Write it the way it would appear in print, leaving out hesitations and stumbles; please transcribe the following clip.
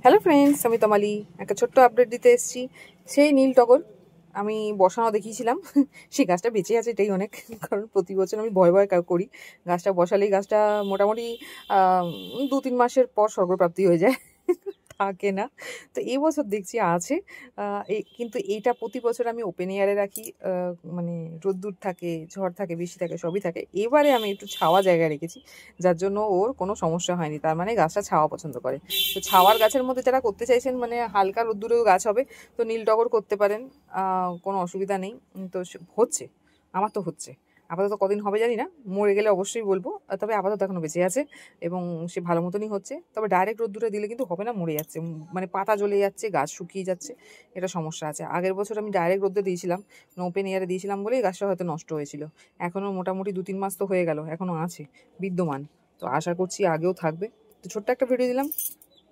Hello friends, আমি তমালি একটা ছোট্ট আপডেট দিতে এসেছি। সেই নীল টগর আমি বসানো দেখিয়েছিলাম, সেই গাছটা বেঁচে আছে, এটাই অনেক। কারণ প্রতি বছর আমি ভয় ভয় করি, গাছটা বসালেই গাছটা মোটামুটি 2-3 মাসের পর স্বর্গপ্রাপ্তি হয়ে যায়, থাকে না। তো এই বছর দেখছি আছে। কিন্তু এইটা প্রতি বছর আমি ওপেন এয়ারে রাখি, মানে রোদ্দুর থাকে, ঝড় থাকে, বৃষ্টি থাকে, সবই থাকে। এবারে আমি একটু ছাওয়া জায়গায় রেখেছি, যার জন্য ওর কোনো সমস্যা হয়নি। তার মানে গাছটা ছাওয়া পছন্দ করে। তো ছাওয়ার গাছের মধ্যে যারা করতে চাইছেন, মানে হালকা রোদ্দুরেও গাছ হবে, তো নীল টগর করতে পারেন, কোনো অসুবিধা নেই। তো হচ্ছে, আমার তো হচ্ছে। আপাতত কদিন হবে জানি না, মরে গেলে অবশ্যই বলবো। তবে আপাতত এখনো বেঁচে আছে এবং সে ভালো মতনই হচ্ছে। তবে ডাইরেক্ট রোদ্দুরে দিলে কিন্তু হবে না, মরে যাচ্ছে, মানে পাতা জ্বলে যাচ্ছে, গাছ শুকিয়ে যাচ্ছে, এটা সমস্যা আছে। আগের বছর আমি ডাইরেক্ট রোদ্দুরে দিয়েছিলাম, ওপেন এয়ারে দিয়েছিলাম বলেই গাছটা হয়তো নষ্ট হয়েছিল। এখনও মোটামুটি 2-3 মাস তো হয়ে গেল, এখনও আছে বিদ্যমান। তো আশা করছি আগেও থাকবে। তো ছোট্ট একটা ভিডিও দিলাম,